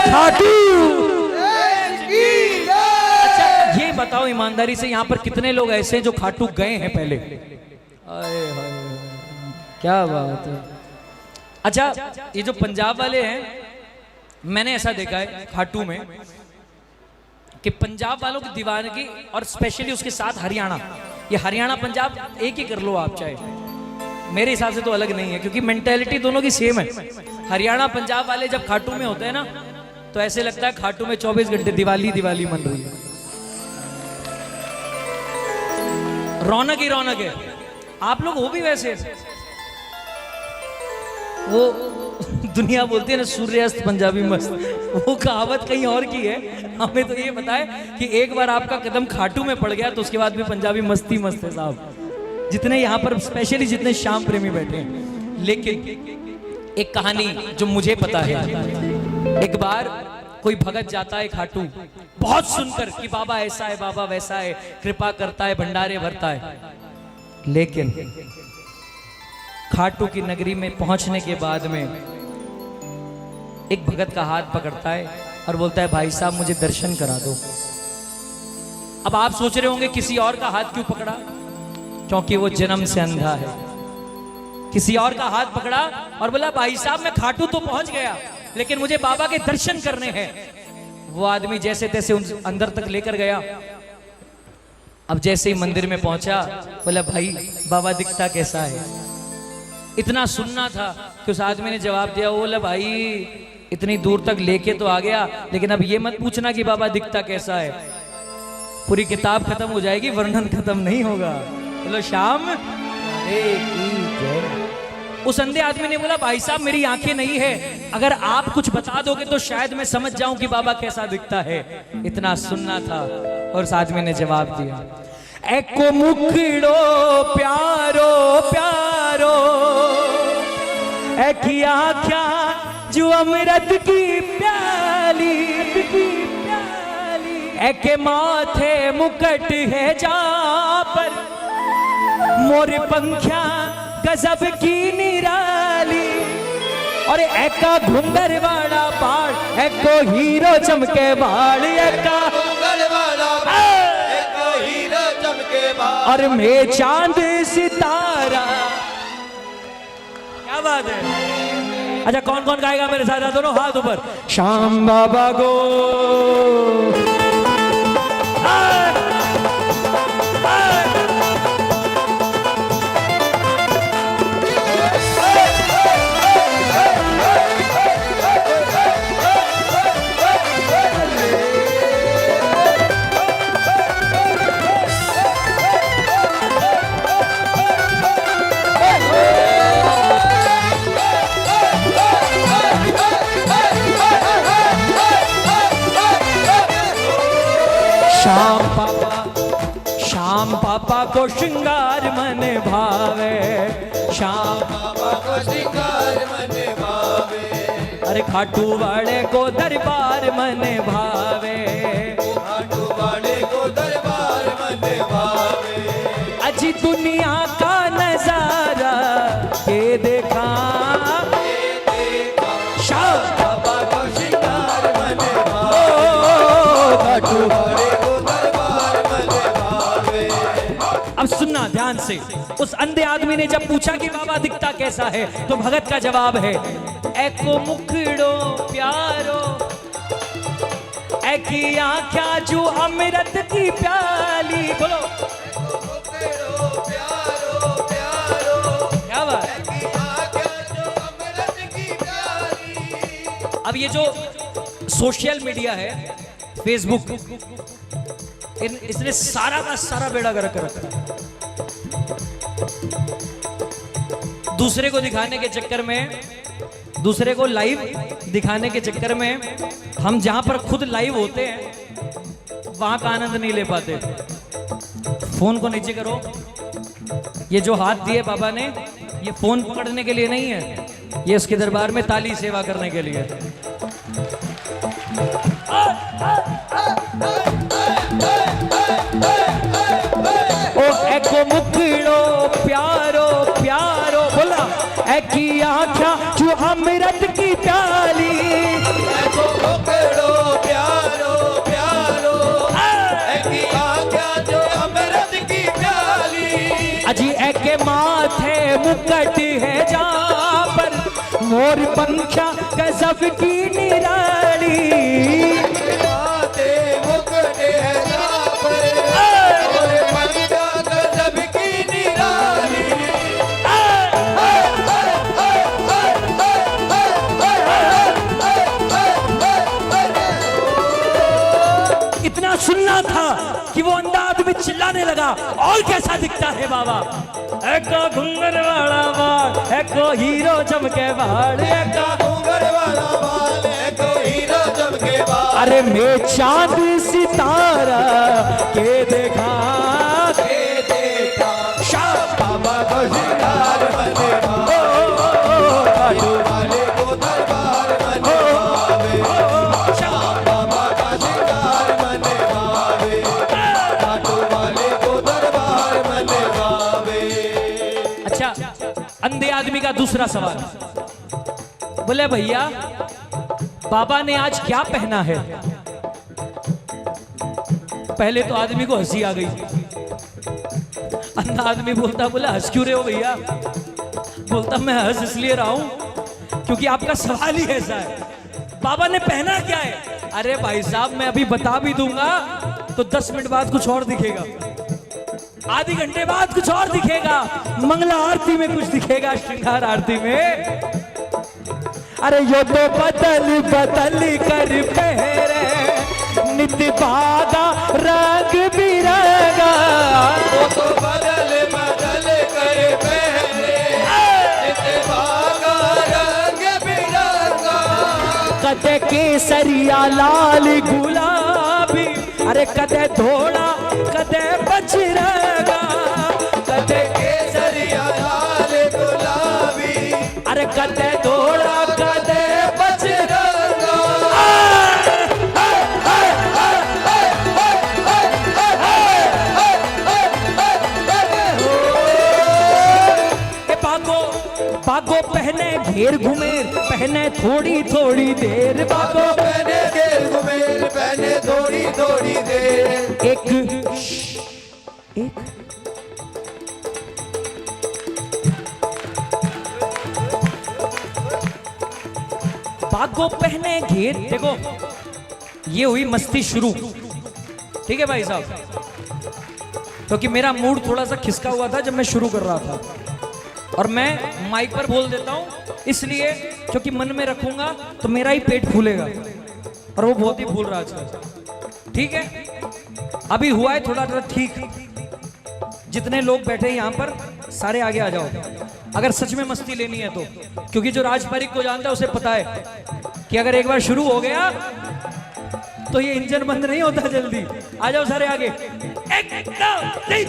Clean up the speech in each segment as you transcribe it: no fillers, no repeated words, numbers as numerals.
खाटू। अच्छा ये बताओ ईमानदारी से, यहाँ पर कितने लोग ऐसे हैं जो खाटू गए हैं पहले? आए हाय क्या बात है। अच्छा ये जो पंजाब वाले हैं, मैंने ऐसा देखा है खाटू में कि पंजाब वालों की दीवानगी, और स्पेशली उसके साथ हरियाणा, ये हरियाणा पंजाब एक ही कर लो आप चाहे, मेरे हिसाब से तो अलग नहीं है क्योंकि मेंटेलिटी दोनों की सेम है। हरियाणा पंजाब वाले जब खाटू में होते हैं ना तो ऐसे लगता है खाटू में 24 घंटे दिवाली दिवाली मन रही है, रौनक ही रौनक है। आप लोग हो भी वैसे, वो दुनिया बोलती है ना सूर्यास्त पंजाबी मस्त, वो कहावत कहीं और की है। हमें तो ये पता है कि एक बार आपका कदम खाटू में पड़ गया तो उसके बाद भी पंजाबी मस्ती मस्त है साहब, जितने यहाँ पर स्पेशली जितने श्याम प्रेमी बैठे हैं। लेकिन एक कहानी जो मुझे पता है, एक बार कोई भगत जाता है खाटू, बहुत सुनकर कि बाबा ऐसा है बाबा वैसा है, कृपा करता है भंडारे भरता है, लेकिन खाटू की नगरी में पहुंचने के बाद में एक भगत का हाथ पकड़ता है और बोलता है भाई साहब मुझे दर्शन करा दो। अब आप सोच रहे होंगे किसी और का हाथ क्यों पकड़ा, क्योंकि वो जन्म से अंधा है। किसी और का हाथ पकड़ा और बोला भाई साहब मैं खाटू तो पहुंच गया लेकिन मुझे बाबा के दर्शन करने हैं। वो आदमी जैसे तैसे अंदर तक लेकर गया। अब जैसे ही मंदिर में पहुंचा बोला भाई बाबा दिखता कैसा है। इतना सुनना था कि उस आदमी ने जवाब दिया, बोला भाई इतनी दूर तक लेके तो आ गया लेकिन अब ये मत पूछना कि बाबा दिखता कैसा है, पूरी किताब खत्म हो जाएगी वर्णन खत्म नहीं होगा। बोलो श्याम उस अंधे आदमी ने बोला भाई साहब मेरी आंखें नहीं है, अगर आप कुछ बता दोगे तो शायद मैं समझ जाऊं कि बाबा कैसा दिखता है। इतना सुनना था और उस आदमी ने जवाब दिया, एको मुखड़ो प्यारो प्यारो एकी आख्या जो अमृत की प्याली एके माथे मुकट है जा पर मोर पंख्या गजब की निराली और एका घुंगर वाला बाल एको हीरो चमके बाल एका और मैं चांद सितारा। क्या बात है। अच्छा कौन कौन गाएगा मेरे साथ, दोनों हाथ ऊपर। श्याम बाबा गो श्याम पापा को श्रृंगार मन भावे, श्याम पापा को श्रृंगार मन भावे, अरे खाटू वाले को दरबार मन भावे, खाटू वाले को दरबार मन भावे। अजी दुनिया का नजारा ये देखा, श्याम पापा को श्रृंगार मन भावे, खाटू वाले सुनना ध्यान से। उस अंधे आदमी ने जब पूछा कि बाबा दिखता कैसा है तो भगत का जवाब है, एको मुखड़ो प्यारो एकी आख्या जो अमृत की प्याली। बोलो क्या बात। अब ये जो सोशल मीडिया है फेसबुक, इसने सारा का सारा बेड़ा गर्क रखा है। दूसरे को दिखाने के चक्कर में, दूसरे को लाइव दिखाने के चक्कर में हम जहां पर खुद लाइव होते हैं वहां का आनंद नहीं ले पाते। फोन को नीचे करो। ये जो हाथ दिए बाबा ने, ये फोन पकड़ने के लिए नहीं है, ये उसके दरबार में ताली सेवा करने के लिए। ओ एको मुखड़ो प्यारो प्यारो बोला एकी आख्या जो अमृत की प्याली, एको और पंखा गजब की निराली, बाते मुकटे और पंखा गजब की निराली। इतना सुनना था कि वो अंधा आदमी चिल्लाने लगा, और कैसा दिखता है बाबा? एको घुंगर वाला बाल, एको हीरो चमके बाल, एको घूंघर वाला बाल, एको हीरो चमके बाल। अरे मैं चांद सितारा के देखा, शाह बाबा को शिकार बने वाले को दरबार बने बाबे। शाह बाबा का शिकार बने बाबे, काटो वाले को दरबार बने बाबे। अच्छा, अंधे आदमी का दूसरा सवाल, बोले भैया बाबा ने आज क्या पहना है? पहले तो आदमी को हंसी आ गई। अंधा आदमी बोलता, बोला हंस क्यों रहे हो भैया? बोलता मैं हंस इसलिए रहा हूं क्योंकि आपका सवाल ही ऐसा है, बाबा ने पहना क्या है? अरे भाई साहब मैं अभी बता भी दूंगा तो 10 मिनट बाद कुछ और दिखेगा, आधे घंटे बाद कुछ और दिखेगा, मंगला आरती में कुछ दिखेगा, श्रृंगार आरती में। अरे यो तो बदल बदल कर पहरे नित बागा रंग बिरंगा, वो तो बदल बदल कर पहने नित बागा रंग बिरंगा। कदे केसरिया लाल गुलाबी, अरे कदे धोड़ा कदे बजरंगा, कदे केसरिया लाल गुलाबी, अरे कदे धोड़ा कदे बजरंगा। बागो पहने घेर घुमेर, पहने थोड़ी थोड़ी देर, बागो पहने घेर घुमेर, पहने थोड़ी थोड़ी देर। एक बागो पहने घेर, देखो ये हुई मस्ती शुरू, ठीक है भाई साहब, क्योंकि मेरा मूड थोड़ा सा खिसका हुआ था जब मैं शुरू कर रहा था, और मैं माइक पर बोल देता हूं इसलिए क्योंकि मन में रखूंगा तो मेरा ही पेट फूलेगा, और वो बहुत ही फूल रहा था। ठीक है, अभी हुआ है थोड़ा थोड़ा ठीक। जितने लोग बैठे यहाँ पर सारे आगे आ जाओ, अगर सच में मस्ती लेनी है तो, क्योंकि जो राजपारिक को जानता है उसे पता है कि अगर एक बार शुरू हो गया तो ये इंजन बंद नहीं होता जल्दी। आ जाओ सारे आगे। एक, दो, तीन,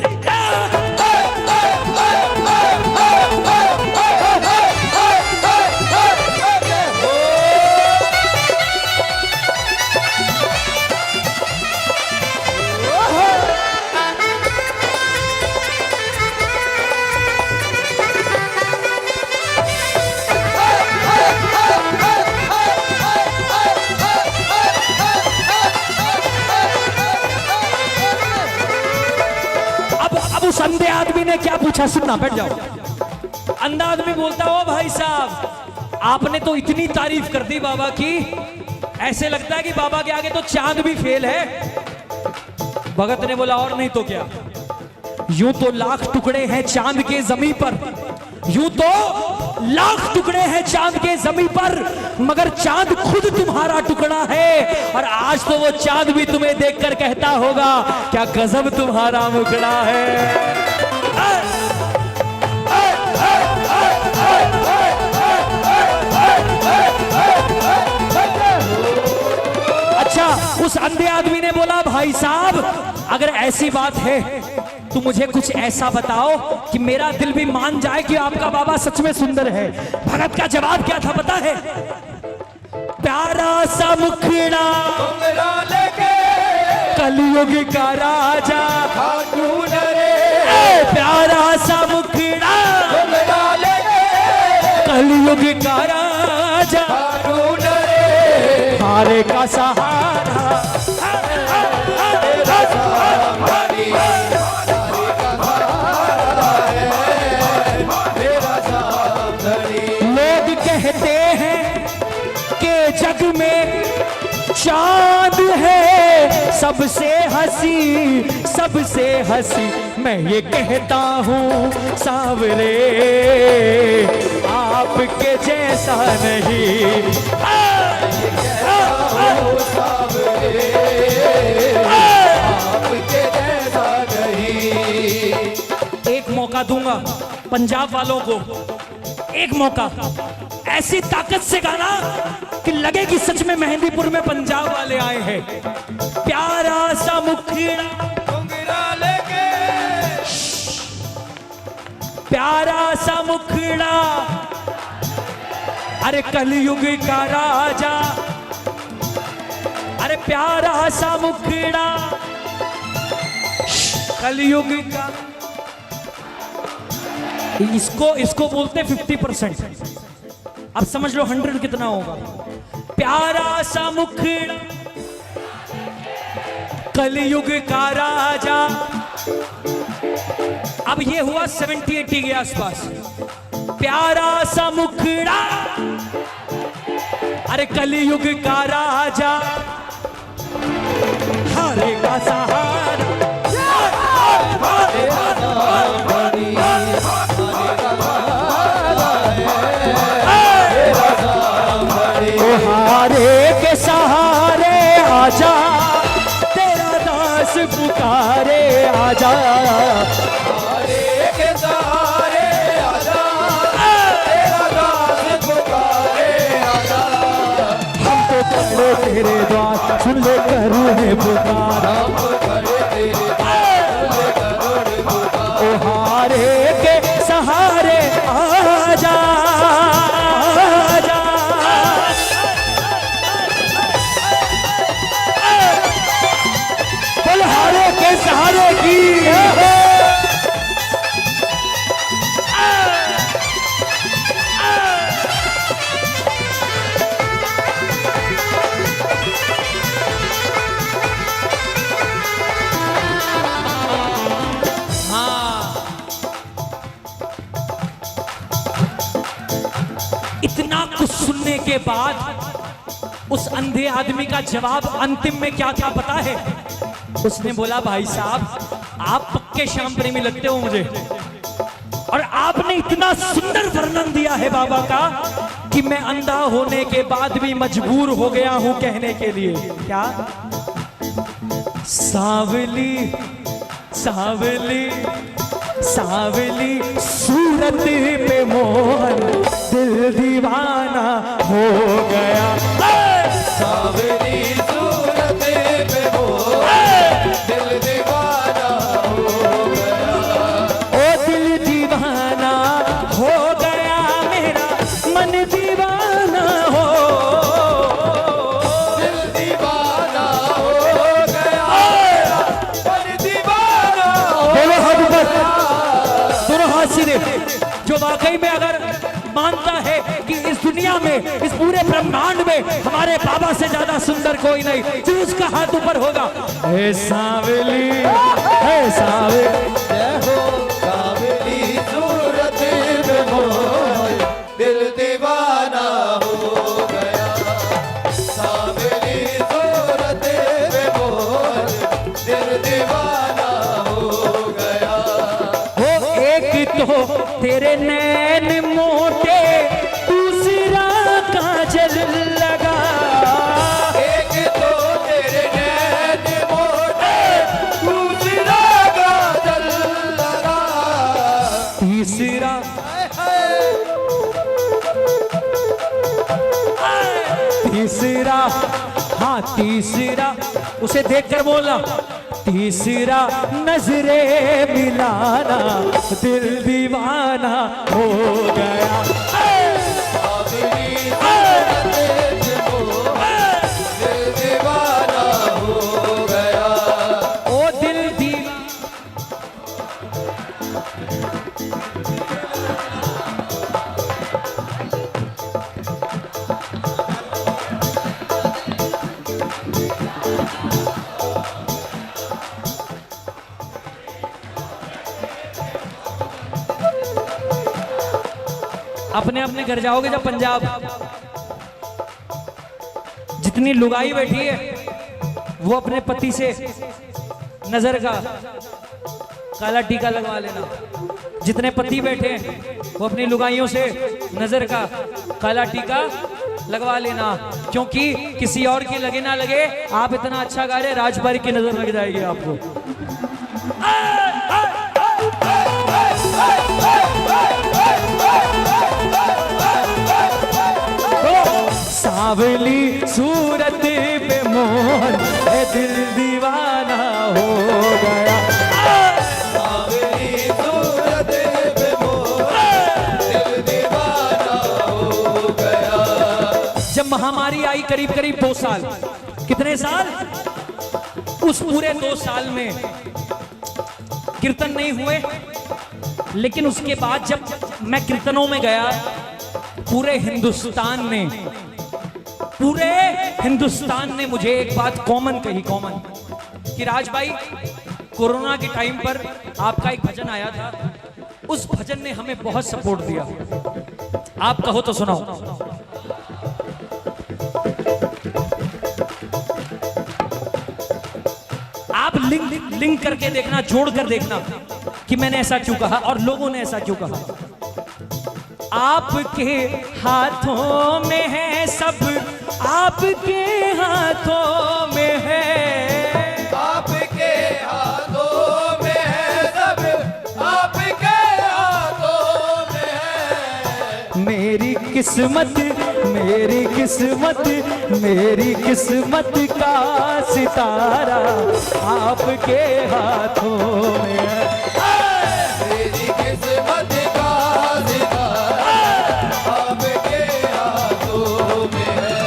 उस अंधे आदमी ने क्या पूछा, सुनना, बैठ जाओ। अंधा आदमी बोलता, ओ भाई साहब आपने तो इतनी तारीफ कर दी बाबा की, ऐसे लगता है कि बाबा के आगे तो चांद भी फेल है। भगत ने बोला, और नहीं तो क्या, यूं तो लाख टुकड़े हैं चांद के जमीन पर, यूं तो लाख टुकड़े हैं चांद के जमीन पर, मगर चांद खुद तुम्हारा टुकड़ा है, और आज तो वो चांद भी तुम्हें देखकर कहता होगा, क्या गजब तुम्हारा मुखड़ा है। अच्छा, उस अंधे आदमी ने बोला, भाई साहब अगर ऐसी बात है तो मुझे कुछ ऐसा बताओ कि मेरा दिल भी मान जाए कि आपका बाबा सच में सुंदर है। भगत का जवाब क्या था पता है? प्यारा सा मुखड़ा कलयुग का राजा, प्यारा सा मुखड़ा कलयुग का राजा, हारे का सहारा, लोग कहते हैं कि जग में चांद है सबसे हंसी मैं ये कहता हूँ सावरे आपके जैसा नहीं। आपके जैसा नहीं। एक मौका दूंगा पंजाब वालों को, एक मौका, ऐसी ताकत से गाना कि लगे कि सच में मेहंदीपुर में पंजाब वाले आए हैं। प्यारा सा मुखड़ा घुंघरा लेके, प्यारा सा मुखड़ा, अरे कलयुग का राजा, अरे प्यारा सा मुखड़ा कलयुग का, इसको बोलते 50%। अब समझ लो 100 कितना होगा। प्यारा सा मुखड़ा कलयुग का राजा। अब ये हुआ 70-80 के आसपास। प्यारा सा मुखड़ा, अरे कलयुग का राजा, हारे का सहारा, हारे के सहारे आजा, तेरा दास पुकारे आजा, हारे के सहारे आजा, तेरा दास पुकारे आजा। हम तो खड़े तेरे द्वार, सुन ले करूँ है पुकार, हम खड़े तेरे द्वार, करोड़ पुकार। ओ हारे के सहारे आजा, आजा। बोल हारे के सहारे की इतना कुछ सुनने के बाद उस अंधे आदमी का जवाब अंतिम में क्या था पता है? उसने बोला भाई साहब आप पक्के श्याम प्रेमी लगते हो मुझे, और आपने इतना सुंदर वर्णन दिया है बाबा का कि मैं अंधा होने के बाद भी मजबूर हो गया हूं कहने के लिए। क्या? सावली सावली सावली सूरत पे मोहन दिल दीवाना हो गया। सावरी सूरत पे मोहन दिल दीवाना हो गया। ओ दिल दीवाना हो गया, मेरा मन दीवाना हो, दिल दीवाना हो गया, मन दीवाना हो दोनों हाथ ऊपर, दोनों हाथ सीधे। जो वाकई में अगर मानता है कि इस दुनिया में, इस पूरे ब्रह्मांड में हमारे बाबा से ज्यादा सुंदर कोई नहीं, जो उसका हाथ ऊपर होगा। हे सावली, हे सावली, जय हो सावरी सूरत पे मोहन दिल दीवाना हो गया। सावरी सूरत पे मोहन दिल दीवाना हो गया। हो एक तो तेरे नैन मोटे, दूसरा काजल लगा, एक तो तेरे नैन मोटे, दूसरा काजल लगा, तीसरा तीसरा, हाँ तीसरा, उसे देखकर बोलना, तीसरा नजरे मिलाना दिल दीवाना हो गया। सावरी सूरत पे मोहन दिल दीवाना हो गया। ओ दिल दीवाना, अपने अपने घर जाओगे जब पंजाब, जितनी लुगाई बैठी है वो अपने पति से नजर का काला टीका लगवा लेना। जितने पति बैठे हैं वो अपनी लुगाइयों से नजर का काला टीका लगवा लेना, क्योंकि किसी और की लगे ना लगे, आप इतना अच्छा गा रहे, राजपारी की नजर लग जाएगी आपको। सावली सूरत पे मोहन है, दिल दीवाना हो गया। सावली सूरत पे मोहन, दिल दीवाना हो गया। जब महामारी आई करीब करीब 2 साल, कितने साल? उस पूरे 2 साल में कीर्तन नहीं हुए, लेकिन उसके बाद जब मैं कीर्तनों में गया, पूरे हिंदुस्तान ने मुझे एक बात कॉमन कही, कॉमन, कि राज भाई कोरोना के टाइम पर आपका एक भजन आया था, उस भजन ने हमें बहुत सपोर्ट दिया। आप कहो तो सुनाओ। आप लिंक करके देखना, जोड़ कर देखना कि मैंने ऐसा क्यों कहा और लोगों ने ऐसा क्यों कहा। आपके हाथों में है सब, आपके हाथों में है, आपके हाथों में है सब, आपके हाथों में है। मेरी किस्मत, मेरी किस्मत, मेरी किस्मत का सितारा आपके हाथों में है। मेरी किस्मत का सितारा आपके हाथों में है।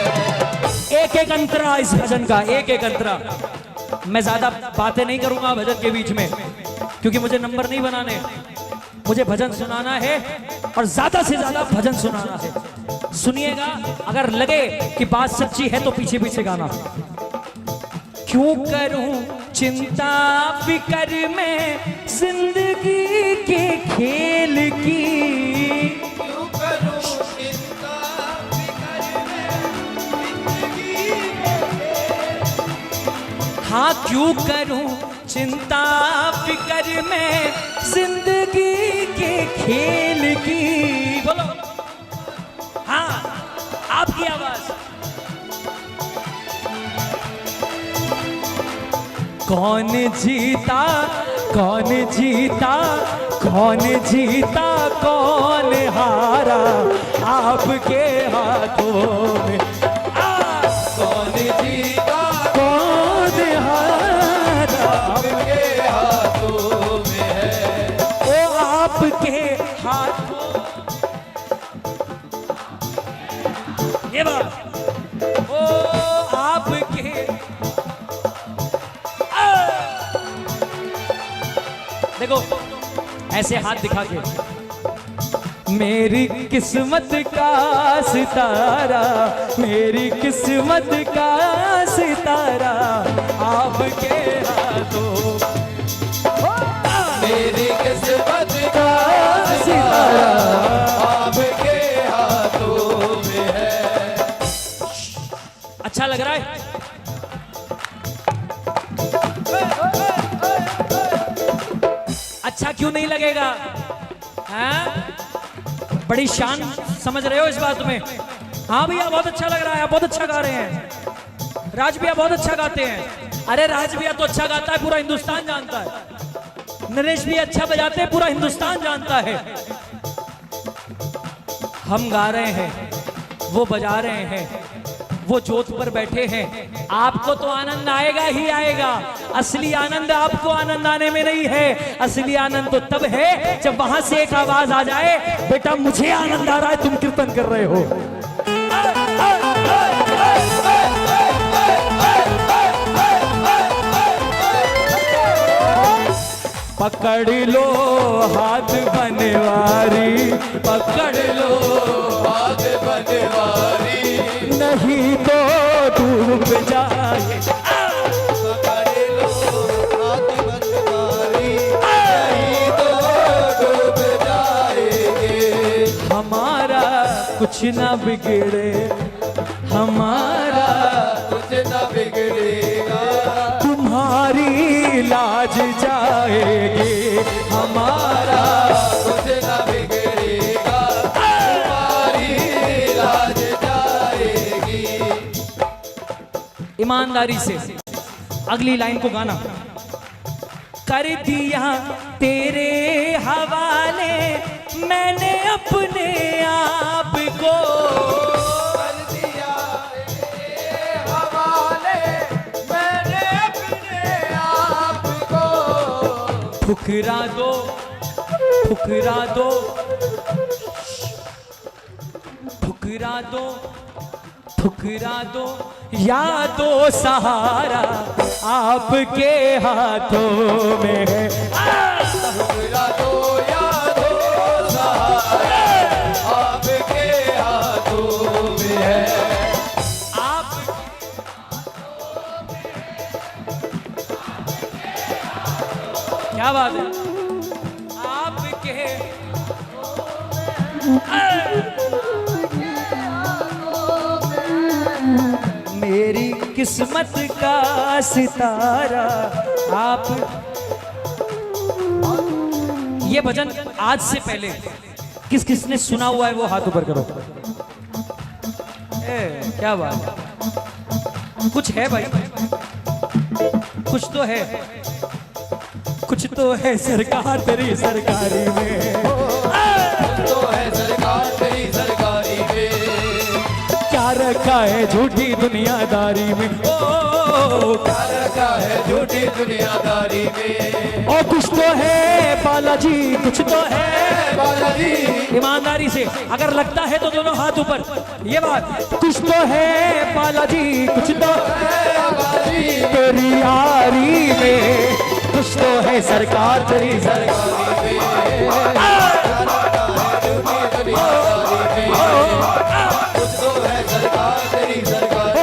एक एक अंतरा इस भजन का, एक एक अंतरा। मैं ज्यादा बातें नहीं करूंगा भजन के बीच में, क्योंकि मुझे नंबर नहीं बनाने, मुझे भजन सुनाना है और ज्यादा से ज्यादा भजन सुनाना है। सुनिएगा, अगर लगे कि बात सच्ची है तो पीछे पीछे गाना। क्यों करूं चिंता फिक्र में जिंदगी के खेल की, क्यों करूं चिंता फिक्र में जिंदगी के। हाँ क्यों करूं चिंता फिक्र में जिंदगी के खेल की। बोलो हाँ, आपकी आवाज। कौन जीता, कौन जीता, कौन जीता, कौन हारा आपके हाथों में। कौन जीता, कौन हारा आपके हाथों में है। ओ आपके हाथों। ये बात, ओ आपके देखो ऐसे हाथ दिखा के, मेरी किस्मत का सितारा, मेरी किस्मत का सितारा आपके हाथों। मेरी किस्मत का सितारा आपके हाथों में है। अच्छा लग रहा है? अच्छा क्यों नहीं लगेगा? हाँ? बड़ी शान समझ रहे हो इस बात में? हाँ भैया बहुत अच्छा लग रहा है, आप बहुत अच्छा गा रहे हैं। राज भैया बहुत अच्छा गाते हैं। अरे राज भैया तो अच्छा गाता है, पूरा हिंदुस्तान जानता है। नरेश भी अच्छा बजाते हैं, पूरा हिंदुस्तान जानता है। हम गा रहे हैं, वो बजा रहे हैं, वो जोत पर बैठे हैं। आपको तो आनंद आएगा ही आएगा। असली आनंद आपको आनंद आने में नहीं है, असली आनंद तो तब है जब वहां से एक आवाज आ जाए, बेटा मुझे आनंद आ रहा है, तुम कीर्तन कर रहे हो। पकड़ लो हाथ बनवारी, पकड़ लो हाथ बनवारी, नहीं तो डूब जाए। पकड़ लो हाथ बनवारी, नहीं तो डूब जाएंगे। हमारा कुछ ना बिगड़े, हमारा ईमानदारी से अगली लाइन को गाना। कर दिया तेरे हवाले मैंने अपने आप को, कर दिया तेरे हवाले मैंने अपने आप को। ठुकरा दो ठुकरा दो ठुकरा दो ठुकरा दो या दो सहारा आपके हाथों में है। ठुकरा दो या दो सहारा आपके हाथों में है। आप क्या बात है, आपके मेरी किस्मत का सितारा आप। ये भजन आज से पहले किस किसने सुना हुआ है वो हाथ ऊपर करो। क्या बात है, कुछ है भाई, कुछ तो है, कुछ तो है सरकार तेरी सरकारी में, तो है सरकार तेरी सरकारी में। क्या रखा है झूठी दुनियादारी में, ओ क्या रखा है झूठी दुनियादारी में। ओ कुछ तो है बालाजी, कुछ तो है बालाजी। ईमानदारी से अगर लगता है तो दोनों हाथ ऊपर। ये बात, कुछ तो है बालाजी, कुछ तो है बालाजी तेरी यारी में, कुछ तो है सरकार तेरी सरकारी में। क्या रखा है झूठी दुनियादारी में। कुछ तो है सरकार तेरी सरकारी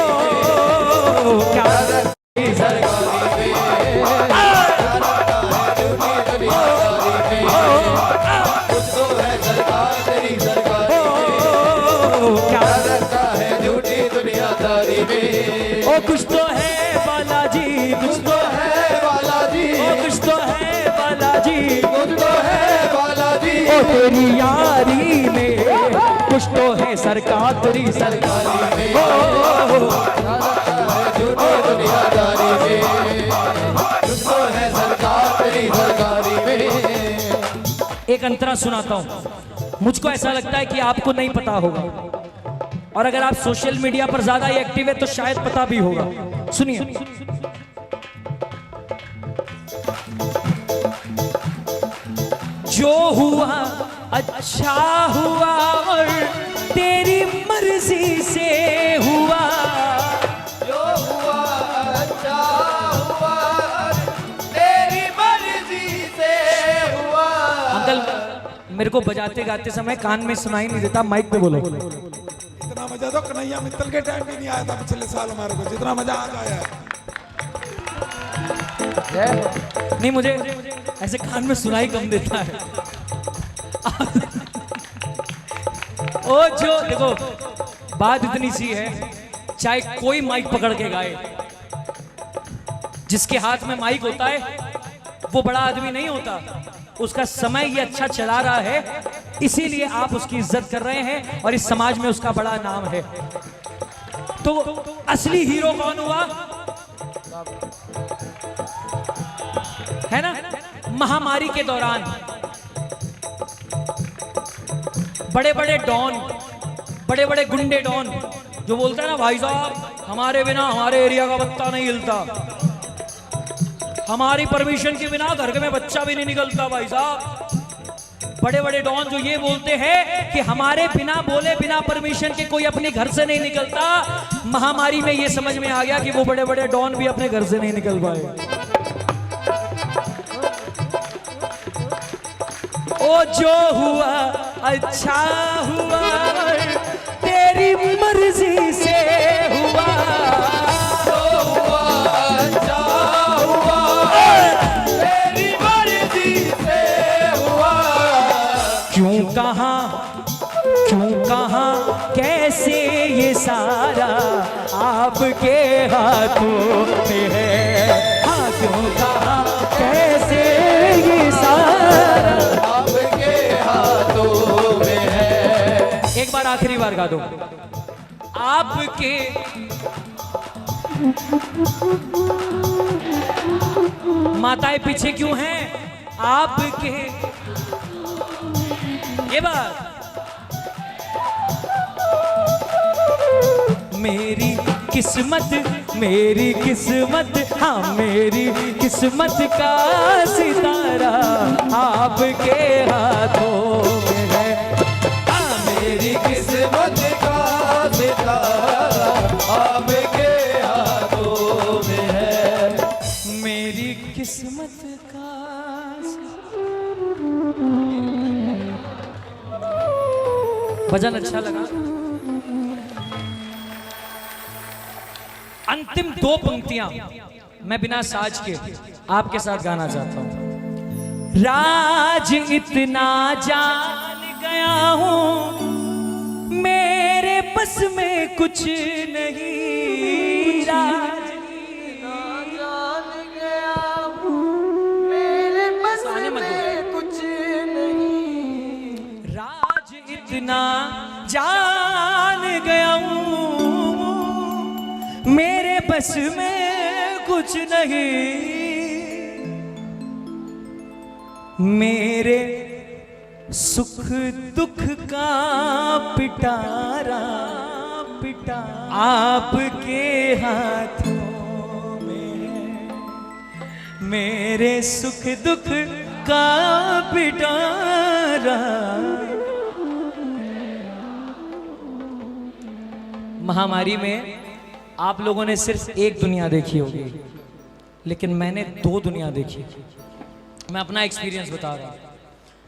में। क्या तेरी सरकारी में। क्या रखा है झूठी दुनियादारी में। कुछ तो है सरकार तेरी सरकारी में। क्या क्या रखा है झूठी दुनियादारी में। ओ कुछ तो है बालाजी, कुछ तो है बालाजी। ओ कुछ तो है बालाजी, कुछ तो है बालाजी। ओ तेरी यारी में, कुछ तो है सरकार तेरी सरकारी में। क्या रखा है झूठी दुनियादारी में। कुछ तो है सरकार तेरी सरकारी में। एक अंतरा सुनाता हूं, मुझको ऐसा लगता है कि आपको नहीं पता होगा, और अगर आप सोशल मीडिया पर ज्यादा एक्टिव है तो शायद पता भी होगा। सुनिए। जो हुआ अच्छा हुआ और तेरी मर्जी से हुआ, जो हुआ अच्छा हुआ तेरी मर्जी से हुआ। अंकल मेरे को बजाते गाते समय कान में सुनाई नहीं देता, माइक पे बोलो। इतना मजा तो कन्हैया मित्तल के टाइम भी नहीं आया था पिछले साल हमारे को, जितना मजा आज आया है। नहीं, मुझे ऐसे कान में सुनाई कम देता है। ओ जो देखो, बात इतनी सी है, चाहे कोई माइक पकड़ के गाए, जिसके हाथ में माइक होता है वो बड़ा आदमी नहीं होता, उसका समय ये अच्छा चला रहा है, इसीलिए आप उसकी इज्जत कर रहे हैं और इस समाज में उसका बड़ा नाम है। तो असली हीरो कौन हुआ है ना? महामारी के दौरान बड़े बड़े डॉन, बड़े बड़े गुंडे डॉन जो बोलता है ना, भाई साहब हमारे बिना हमारे एरिया का बत्ता नहीं हिलता, हमारी परमिशन के बिना घर में बच्चा भी नहीं निकलता। भाई साहब बड़े बड़े डॉन जो ये बोलते हैं कि हमारे बिना बोले बिना परमिशन के कोई अपने घर से नहीं निकलता, महामारी में ये समझ में आ गया कि वो बड़े बड़े डॉन भी अपने घर से नहीं निकल पाए। ओ जो हुआ अच्छा हुआ तेरी मर्जी से हुआ, जो हुआ अच्छा हुआ तेरी मर्जी से हुआ। क्यों कहाँ कैसे ये सारा आपके हाथों में है। हाँ, क्यों कहाँ कैसे ये सारा आपके हाथों में है। एक बार आखिरी बार गा दो। आपके माताएं पीछे क्यों हैं? आपके ये बात मेरी किस्मत हाँ मेरी किस्मत का सितारा आपके हाथों में है। हाँ मेरी किस्मत का सितारा आपके हाथों में है। मेरी किस्मत का भजन अच्छा लगा। अंतिम दो पंक्तियां मैं बिना साज के आपके साथ गाना चाहता हूं। राज इतना जान गया हूं मेरे बस में कुछ नहीं। राज जान गया हूँ मेरे बस में कुछ नहीं। राज इतना जान गया हूं मेरे बस में कुछ नहीं। मेरे सुख दुख का पिटारा आपके हाथों में है। मेरे सुख दुख का पिटारा। महामारी में आप लोगों ने सिर्फ एक दुनिया देखी होगी, लेकिन मैंने दो दुनिया देखी। मैं अपना एक्सपीरियंस बता रहा हूं।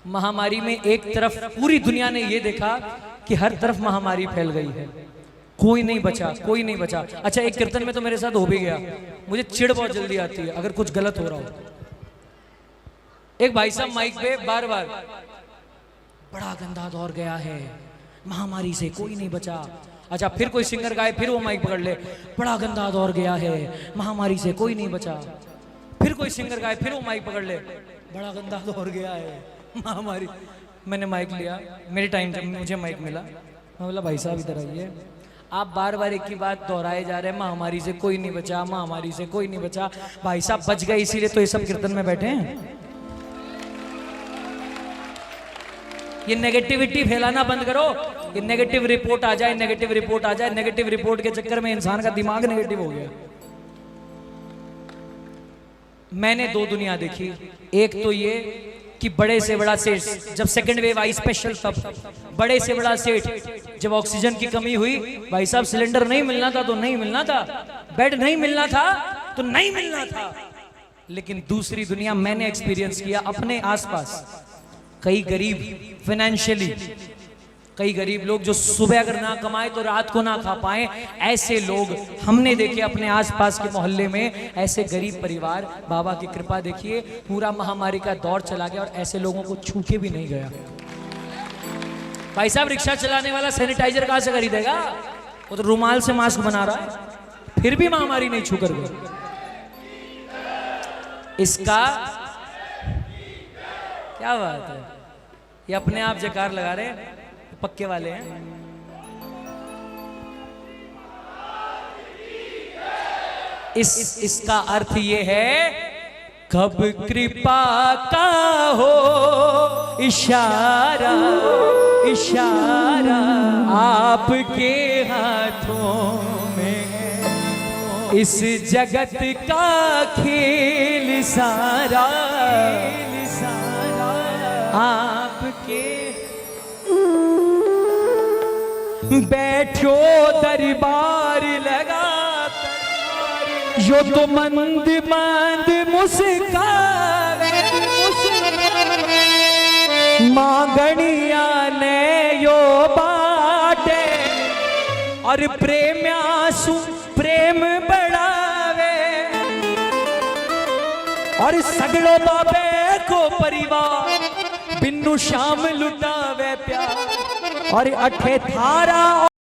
महामारी में एक तरफ पूरी दुनिया ने ये देखा कि हर तरफ महामारी फैल गई है, कोई नहीं बचा। अच्छा, एक कीर्तन में तो मेरे साथ हो भी गया। मुझे चिढ़ बहुत जल्दी आती है अगर कुछ गलत हो रहा हो। एक भाई साहब माइक पे बार बार बड़ा गंदा दौर गया है, महामारी से कोई नहीं बचा। अच्छा, फिर कोई सिंगर गाए, फिर वो माइक पकड़ ले, बड़ा गंदा दौर गया है, महामारी से कोई नहीं बचा। फिर कोई सिंगर गाए, फिर वो माइक पकड़ ले, बड़ा गंदा दौर गया है, महामारी। मैंने माइक लिया, मेरे टाइम जब मुझे माइक मिला, मैं बोला भाई साहब इधर आइए, आप बार बार एक ही बात दोहराए जा रहे हैं, महामारी से कोई नहीं बचा, महामारी से कोई नहीं बचा। भाई साहब बच गए इसीलिए तो ये सब कीर्तन में बैठे हैं। ये नेगेटिविटी फैलाना बंद करो। ये नेगेटिव रिपोर्ट आ जाए, नेगेटिव रिपोर्ट आ जाए, नेगेटिव रिपोर्ट के चक्कर में इंसान का दिमाग नेगेटिव हो गया। मैंने दो दुनिया देखी। एक तो ये कि बड़े से बड़ा सेठ, जब सेकंड वेव आई स्पेशल, तब बड़े से बड़ा सेठ, जब ऑक्सीजन की कमी हुई, भाई साहब सिलेंडर नहीं मिलना था तो नहीं मिलना था, बेड नहीं मिलना था तो नहीं मिलना था। लेकिन दूसरी दुनिया मैंने एक्सपीरियंस किया अपने आसपास। कई गरीब फाइनेंशियली, कई गरीब लोग जो सुबह अगर ना कमाए तो रात को ना खा पाए, ऐसे लोग हमने देखे अपने आसपास के मोहल्ले में। ऐसे गरीब परिवार, बाबा की कृपा देखिए, पूरा महामारी का दौर चला गया और ऐसे लोगों को छू के भी नहीं गया। भाई साहब रिक्शा चलाने वाला सैनिटाइजर कहां से खरीदेगा? वो तो रुमाल से मास्क बना रहा है, फिर भी महामारी नहीं छू कर गई। इसका क्या बात है, ये अपने आप जयकार लगा रहे हैं, पक्के वाले हैं। इसका अर्थ ये है, कब कृपा का हो इशारा, इशारा आपके हाथों में है। इस जगत का खेल सारा आपके। बैठो दरबार लगा यो तो मंद मंद मुस्कान, मांगनिया ने यो बाटे और प्रेम्यासु प्रेम बढ़ावे और सगड़ो बाबे को परिवार बिन्नु शाम लुटावे प्यार और अठे थारा